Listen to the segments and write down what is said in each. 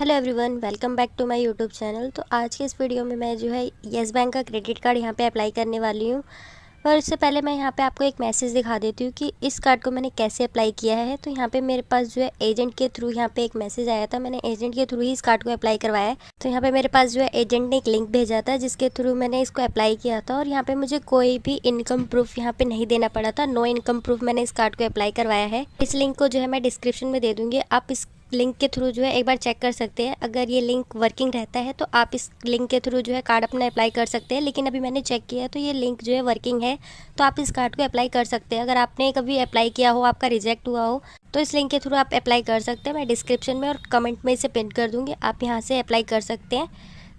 Hello everyone, welcome back to my YouTube channel. तो आज के इस वीडियो में मैं जो है येस बैंक का क्रेडिट कार्ड यहाँ पे अप्लाई करने वाली हूँ। पर उससे पहले मैं यहाँ पे आपको एक मैसेज दिखा देती हूँ कि इस कार्ड को मैंने कैसे अप्लाई किया है। तो यहाँ पे मेरे पास जो है एजेंट के थ्रू यहाँ पे एक मैसेज आया था, मैंने एजेंट के थ्रू ही इस कार्ड को अप्लाई करवाया है। तो यहाँ पे मेरे पास जो है एजेंट ने एक लिंक भेजा था जिसके थ्रू मैंने इसको अप्लाई किया था और यहाँ पे मुझे कोई भी इनकम प्रूफ यहाँ पे नहीं देना पड़ा था। नो इनकम प्रूफ मैंने इस कार्ड को अप्लाई करवाया है। इस लिंक को जो है मैं डिस्क्रिप्शन में दे दूँगी, आप इस लिंक के थ्रू जो है एक बार चेक कर सकते हैं। अगर ये लिंक वर्किंग रहता है तो आप इस लिंक के थ्रू जो है कार्ड अपना अप्लाई कर सकते हैं। लेकिन अभी मैंने चेक किया है तो ये लिंक जो है वर्किंग है, तो आप इस कार्ड को अप्लाई कर सकते हैं। अगर आपने कभी अप्लाई किया हो, आपका रिजेक्ट हुआ हो, तो इस लिंक के थ्रू आप अप्लाई कर सकते हैं। मैं डिस्क्रिप्शन में और कमेंट में इसे पिन कर दूँगी, आप यहाँ से अप्लाई कर सकते हैं।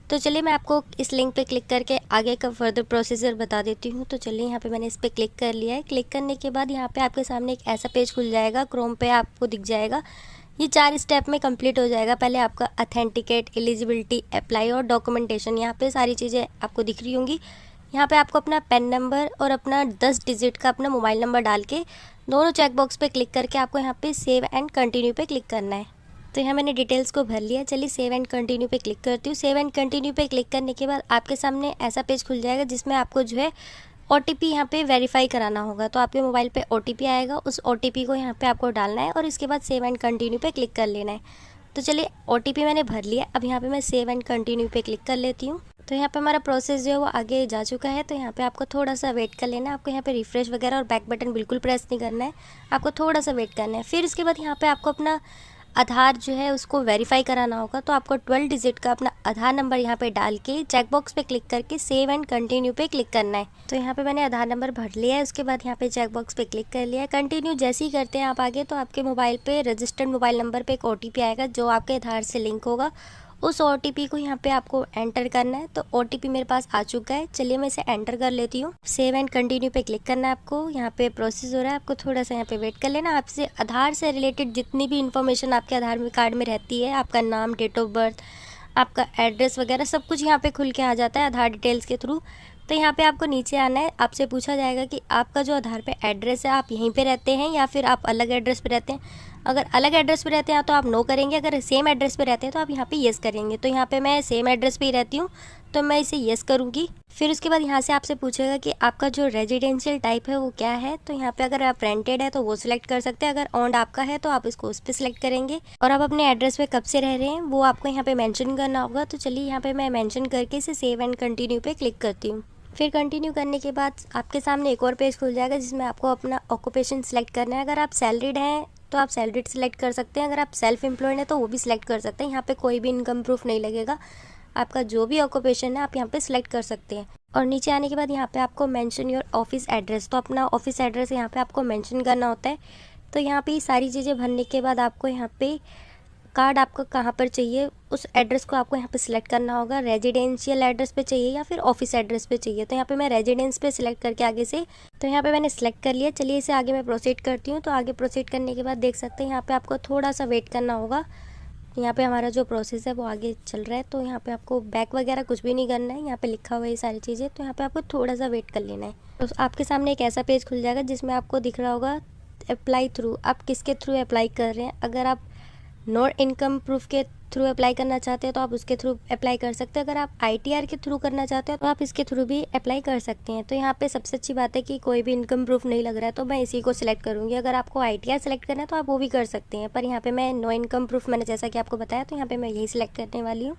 तो चलिए मैं आपको इस लिंक पे क्लिक करके आगे का फर्दर प्रोसीजर बता देती हूँ। तो चलिए यहाँ पे मैंने इस पर क्लिक कर लिया है। क्लिक करने के बाद यहाँ पे आपके सामने एक ऐसा पेज खुल जाएगा, क्रोम पे आपको दिख जाएगा। ये 4 स्टेप में कंप्लीट हो जाएगा। पहले आपका अथेंटिकेट, एलिजिबिलिटी, अप्लाई और डॉक्यूमेंटेशन, यहाँ पे सारी चीज़ें आपको दिख रही होंगी। यहाँ पे आपको अपना पेन नंबर और अपना 10 डिजिट का अपना मोबाइल नंबर डाल के दोनों चेक बॉक्स पे क्लिक करके आपको यहाँ पे सेव एंड कंटिन्यू पे क्लिक करना है। तो यहाँ मैंने डिटेल्स को भर लिया। चलिए सेव एंड कंटिन्यू पे क्लिक करती हूँ। सेव एंड कंटिन्यू पे क्लिक करने के बाद आपके सामने ऐसा पेज खुल जाएगा जिसमें आपको जो है OTP यहाँ पे वेरीफाई कराना होगा। तो आपके मोबाइल पे OTP आएगा, उस OTP को यहाँ पे आपको डालना है और इसके बाद सेव एंड कंटिन्यू पे क्लिक कर लेना है। तो चलिए OTP मैंने भर लिया। अब यहाँ पे मैं सेव एंड कंटिन्यू पे क्लिक कर लेती हूँ। तो यहाँ पे हमारा प्रोसेस जो है वो आगे जा चुका है। तो यहाँ पे आपको थोड़ा सा वेट कर लेना है। आपको यहाँ पे रिफ्रेश वगैरह और बैक बटन बिल्कुल प्रेस नहीं करना है, आपको थोड़ा सा वेट करना है। फिर उसके बाद यहाँ पे आपको अपना आधार जो है उसको वेरीफाई कराना होगा। तो आपको 12 डिजिट का अपना आधार नंबर यहाँ पे डाल के चेक बॉक्स पे क्लिक करके सेव एंड कंटिन्यू पे क्लिक करना है। तो यहाँ पे मैंने आधार नंबर भर लिया है। उसके बाद यहाँ पे चेक बॉक्स पे क्लिक कर लिया है। कंटिन्यू जैसे ही करते हैं आप आगे, तो आपके मोबाइल पे रजिस्टर्ड मोबाइल नंबर पे एक OTP आएगा जो आपके आधार से लिंक होगा। उस OTP को यहाँ पे आपको एंटर करना है। तो OTP मेरे पास आ चुका है। चलिए मैं इसे एंटर कर लेती हूँ। सेव एंड कंटिन्यू पे क्लिक करना है आपको। यहाँ पे प्रोसेस हो रहा है, आपको थोड़ा सा यहाँ पे वेट कर लेना। आपसे आधार से रिलेटेड जितनी भी इन्फॉर्मेशन आपके आधार में कार्ड में रहती है, आपका नाम, डेट ऑफ बर्थ, आपका एड्रेस वगैरह सब कुछ यहाँ पे खुल के आ जाता है आधार डिटेल्स के थ्रू। तो यहाँ पे आपको नीचे आना है। आपसे पूछा जाएगा कि आपका जो आधार पे एड्रेस है, आप यहीं पे रहते हैं या फिर आप अलग एड्रेस पे रहते हैं। अगर अलग एड्रेस पे रहते हैं तो आप नो करेंगे, अगर सेम एड्रेस पे रहते हैं तो आप यहाँ पे येस करेंगे। तो यहाँ पे मैं सेम एड्रेस पे ही रहती हूँ तो मैं इसे येस करूँगी। फिर उसके बाद यहाँ से आपसे पूछेगा कि आपका जो रेजिडेंशियल टाइप है वो क्या है। तो यहाँ पे अगर आप रेंटेड है तो वो सिलेक्ट कर सकते हैं, अगर ओन्ड आपका है तो आप इसको उस पर सिलेक्ट करेंगे। और आप अपने एड्रेस पे कब से रह रहे हैं वो आपको यहाँ पे मेंशन करना होगा। तो चलिए यहाँ पे मैं मेंशन करके इसे सेव एंड कंटिन्यू पे क्लिक करती हूँ। फिर कंटिन्यू करने के बाद आपके सामने एक और पेज खुल जाएगा जिसमें आपको अपना ऑक्यूपेशन सिलेक्ट करना है। अगर आप सैलरीड हैं तो आप सैलरीड सिलेक्ट कर सकते हैं, अगर आप सेल्फ एम्प्लॉयड हैं तो वो भी सिलेक्ट कर सकते हैं। यहाँ पे कोई भी इनकम प्रूफ नहीं लगेगा, आपका जो भी ऑक्यूपेशन है आप यहाँ पे सिलेक्ट कर सकते हैं। और नीचे आने के बाद यहाँ पे आपको मेंशन योर ऑफिस एड्रेस, तो अपना ऑफिस एड्रेस यहाँ पे आपको मेंशन करना होता है। तो यहाँ पे सारी चीज़ें भरने के बाद आपको यहाँ पे कार्ड आपका कहाँ पर चाहिए उस एड्रेस को आपको यहाँ पे सिलेक्ट करना होगा। रेजिडेंशियल एड्रेस पे चाहिए या फिर ऑफिस एड्रेस पे चाहिए। तो यहाँ पे मैं रेजिडेंस पे सिलेक्ट करके आगे से, तो यहाँ पे मैंने सिलेक्ट कर लिया। चलिए इसे आगे मैं प्रोसीड करती हूँ। तो आगे प्रोसीड करने के बाद देख सकते हैं यहाँ पे आपको थोड़ा सा वेट करना होगा। यहाँ पे हमारा जो प्रोसेस है वो आगे चल रहा है। तो यहाँ पे आपको बैक वगैरह कुछ भी नहीं करना है, यहाँ पे लिखा हुआ है ये सारी चीज़ें। तो यहाँ पे आपको थोड़ा सा वेट कर लेना है। तो आपके सामने एक ऐसा पेज खुल जाएगा जिसमें आपको दिख रहा होगा अप्लाई थ्रू, आप किसके थ्रू अप्लाई कर रहे हैं। अगर आप नो इनकम प्रूफ के थ्रू अप्लाई करना चाहते हैं तो आप उसके थ्रू अप्लाई कर सकते हैं। अगर आप ITR के थ्रू करना चाहते हैं तो आप इसके थ्रू भी अप्लाई कर सकते हैं। तो यहाँ पे सबसे अच्छी बात है कि कोई भी इनकम प्रूफ नहीं लग रहा है तो मैं इसी को सिलेक्ट करूँगी। अगर आपको ITR सेलेक्ट करना है तो आप वो भी कर सकते हैं, पर यहाँ पे मैं नो इनकम प्रूफ मैंने जैसा कि आपको बताया तो यहाँ पे मैं यही सिलेक्ट करने वाली हूँ।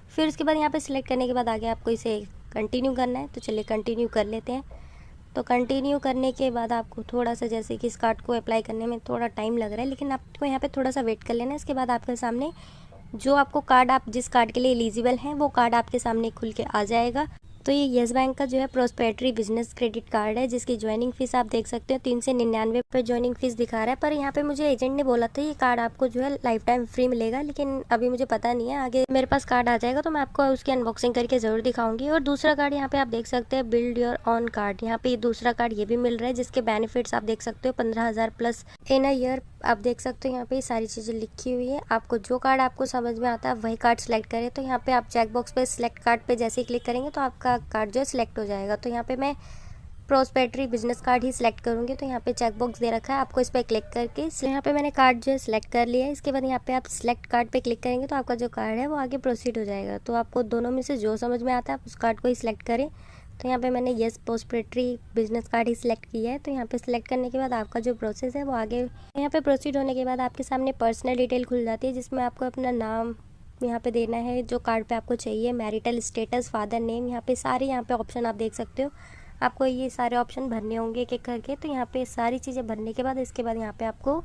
फिर उसके बाद यहाँ पे सिलेक्ट करने के बाद आगे आपको इसे कंटिन्यू करना है। तो चलिए कंटिन्यू कर लेते हैं। तो कंटिन्यू करने के बाद आपको थोड़ा सा, जैसे कि इस कार्ड को अप्लाई करने में थोड़ा टाइम लग रहा है, लेकिन आपको यहाँ पे थोड़ा सा वेट कर लेना है। इसके बाद आपके सामने जो आपको कार्ड, आप जिस कार्ड के लिए एलिजिबल हैं वो कार्ड आपके सामने खुल के आ जाएगा। तो ये येस बैंक का जो है प्रॉस्पेरिटी बिजनेस क्रेडिट कार्ड है जिसकी ज्वाइनिंग फीस आप देख सकते हो 399 पे ज्वाइनिंग फीस दिखा रहा है। पर यहाँ पे मुझे एजेंट ने बोला था ये कार्ड आपको जो है लाइफ टाइम फ्री मिलेगा, लेकिन अभी मुझे पता नहीं है। आगे मेरे पास कार्ड आ जाएगा तो मैं आपको उसकी अनबॉक्सिंग करके जरूर दिखाऊंगी। और दूसरा कार्ड यहाँ पे आप देख सकते हैं बिल्ड योर ऑन कार्ड, यहाँ पे दूसरा कार्ड ये भी मिल रहा है जिसके बेनिफिट्स आप देख सकते हो 15,000 प्लस इन अ ईयर। आप देख सकते हो यहाँ पे सारी चीज़ें लिखी हुई है। आपको जो कार्ड आपको समझ में आता है वही कार्ड सिलेक्ट करें। तो यहाँ पे आप चेक बॉक्स पे सिलेक्ट कार्ड पे जैसे ही क्लिक करेंगे तो आपका कार्ड जो है सिलेक्ट हो जाएगा। तो यहाँ पे मैं प्रॉस्पेरिटी बिजनेस कार्ड ही सिलेक्ट करूँगी। तो यहाँ पे चेक बॉक्स दे रखा है, आपको इस पर क्लिक करके यहाँ पे मैंने कार्ड जो है सिलेक्ट कर लिया है। इसके बाद यहाँ पे आप सिलेक्ट कार्ड पे क्लिक करेंगे तो आपका जो कार्ड है वो आगे प्रोसीड हो जाएगा। तो आपको दोनों में से जो समझ में आता है आप उस कार्ड को ही सिलेक्ट करें। तो यहाँ पे मैंने येस प्रॉस्पेरिटी बिजनेस कार्ड ही सिलेक्ट किया है। तो यहाँ पे सिलेक्ट करने के बाद आपका जो प्रोसेस है वो आगे यहाँ पे प्रोसीड होने के बाद आपके सामने पर्सनल डिटेल खुल जाती है, जिसमें आपको अपना नाम यहाँ पे देना है जो कार्ड पे आपको चाहिए, मैरिटल स्टेटस, फादर नेम, यहाँ पे सारे यहाँ पे ऑप्शन आप देख सकते हो। आपको ये सारे ऑप्शन भरने होंगे एक एक करके। तो यहाँ पे सारी चीज़ें भरने के बाद इसके बाद यहाँ पे आपको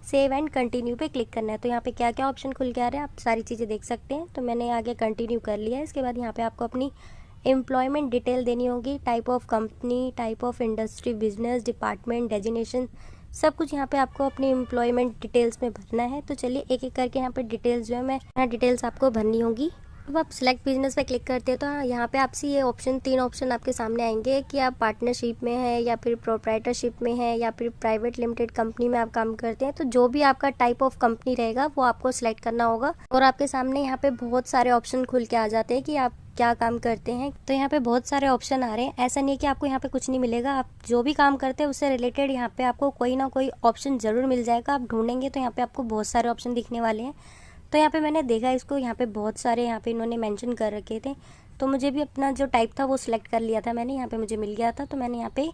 सेव एंड कंटिन्यू पे क्लिक करना है। तो यहाँ पे क्या क्या ऑप्शन खुल के आ रहे हैं आप सारी चीज़ें देख सकते हैं। तो मैंने आगे कंटिन्यू कर लिया है। इसके बाद यहाँ पे आपको अपनी एम्प्लॉयमेंट डिटेल देनी होगी, type of company, type of industry, business, department, designation, सब कुछ यहाँ पे आपको अपनी एम्प्लॉयमेंट डिटेल्स में भरना है। तो चलिए एक एक करके यहाँ पे डिटेल्स जो है मैं यहाँ डिटेल्स आपको भरनी होगी। जब आप सिलेक्ट बिजनेस पे क्लिक करते हैं तो यहाँ पे आपसे ये ऑप्शन 3 ऑप्शन आपके सामने आएंगे कि आप पार्टनरशिप में हैं या फिर प्रोप्राइटरशिप में हैं या फिर प्राइवेट लिमिटेड कंपनी में आप काम करते हैं। तो जो भी आपका टाइप ऑफ कंपनी रहेगा वो आपको सिलेक्ट करना होगा। और आपके सामने यहाँ पे बहुत सारे ऑप्शन खुल के आ जाते हैं कि आप क्या काम करते हैं। तो यहाँ पे बहुत सारे ऑप्शन आ रहे हैं, ऐसा नहीं है कि आपको यहाँ पे कुछ नहीं मिलेगा। आप जो भी काम करते हैं उससे रिलेटेड यहाँ पे आपको कोई ना कोई ऑप्शन ज़रूर मिल जाएगा। आप ढूंढेंगे तो यहाँ पे आपको बहुत सारे ऑप्शन दिखने वाले हैं। तो यहाँ पे मैंने देखा इसको, यहाँ पे बहुत सारे यहाँ पे इन्होंने मेंशन कर रखे थे। तो मुझे भी अपना जो टाइप था वो सिलेक्ट कर लिया था मैंने, यहाँ पे मुझे मिल गया था। तो मैंने यहाँ पे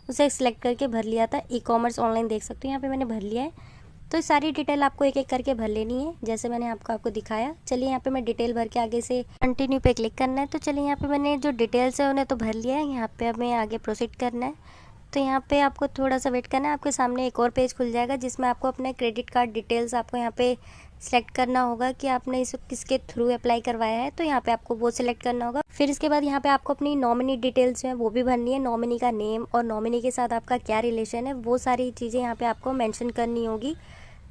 उसे सिलेक्ट करके भर लिया था। ई कॉमर्स ऑनलाइन देख सकते हो, यहाँ पे मैंने भर लिया है। तो सारी डिटेल आपको एक एक करके भर लेनी है जैसे मैंने आपको दिखाया। चलिए यहाँ पे मैं डिटेल भर के आगे से कंटिन्यू पे क्लिक करना है। तो चलिए यहाँ पे मैंने जो डिटेल्स है उन्हें तो भर लिया है, यहाँ पे हमें आगे प्रोसीड करना है। तो यहाँ पे आपको थोड़ा सा वेट करना है, आपके सामने एक और पेज खुल जाएगा जिसमें आपको अपने क्रेडिट कार्ड डिटेल्स आपको यहाँ पे सिलेक्ट करना होगा कि आपने इसे किसके थ्रू अप्लाई करवाया है। तो यहाँ पे आपको वो सिलेक्ट करना होगा। फिर इसके बाद यहाँ पे आपको अपनी नॉमिनी डिटेल्स हैं वो भी भरनी है, नॉमिनी का नेम और नॉमिनी के साथ आपका क्या रिलेशन है वो सारी चीज़ें यहाँ पे आपको मेंशन करनी होगी।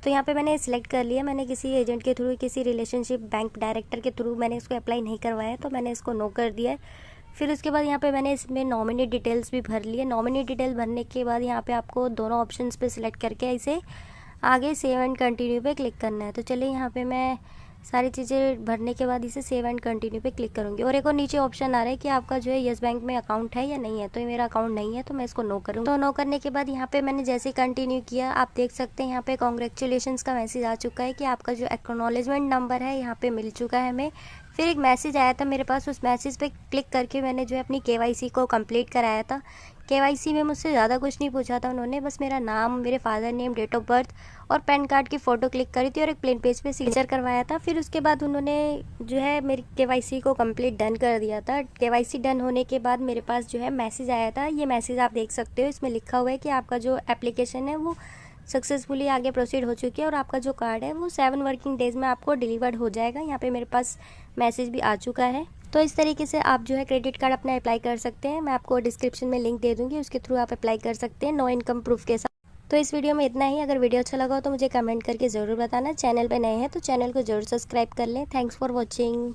तो यहाँ पे मैंने सिलेक्ट कर लिया, मैंने किसी एजेंट के थ्रू, किसी रिलेशनशिप बैंक डायरेक्टर के थ्रू मैंने इसको अप्लाई नहीं करवाया है, तो मैंने इसको नो कर दिया है। फिर उसके बाद यहाँ पे मैंने इसमें नॉमिनी डिटेल्स भी भर लिए। नॉमिनी डिटेल भरने के बाद यहाँ पे आपको दोनों ऑप्शंस पे सिलेक्ट करके इसे आगे सेव एंड कंटिन्यू पे क्लिक करना है। तो चलिए यहाँ पे मैं सारी चीज़ें भरने के बाद इसे सेव एंड कंटिन्यू पे क्लिक करूँगी। और एक और नीचे ऑप्शन आ रहा है कि आपका जो है येस बैंक में अकाउंट है या नहीं है। तो ये मेरा अकाउंट नहीं है तो मैं इसको नो करूँगी। तो नो करने के बाद यहाँ पे मैंने जैसे कंटिन्यू किया आप देख सकते हैं यहाँ पे कॉन्ग्रेचुलेशंस का मैसेज आ चुका है कि आपका जो एक्नॉलेजमेंट नंबर है यहाँ पे मिल चुका है हमें। फिर एक मैसेज आया था मेरे पास, उस मैसेज पे क्लिक करके मैंने जो है अपनी KYC को कंप्लीट कराया था। KYC में मुझसे ज़्यादा कुछ नहीं पूछा था उन्होंने, बस मेरा नाम, मेरे father name, date of birth और पैन कार्ड की फ़ोटो क्लिक करी थी और एक प्लेन पेज पे सिग्नेचर करवाया था। फिर उसके बाद उन्होंने जो है मेरी KYC को कंप्लीट डन कर दिया था। KYC डन होने के बाद मेरे पास जो है मैसेज आया था, ये मैसेज आप देख सकते हो, इसमें लिखा हुआ है कि आपका जो एप्लीकेशन है वो सक्सेसफुली आगे प्रोसीड हो चुकी है और आपका जो कार्ड है वो 7 वर्किंग डेज़ में आपको डिलीवर्ड हो जाएगा। यहाँ पे मेरे पास मैसेज भी आ चुका है। तो इस तरीके से आप जो है क्रेडिट कार्ड अपना अप्लाई कर सकते हैं। मैं आपको डिस्क्रिप्शन में लिंक दे दूँगी, उसके थ्रू आप अप्लाई कर सकते हैं नो इनकम प्रूफ के साथ। तो इस वीडियो में इतना ही। अगर वीडियो अच्छा लगा हो तो मुझे कमेंट करके ज़रूर बताना। चैनल पर नए हैं तो चैनल को ज़रूर सब्सक्राइब कर लें। Thanks for watching.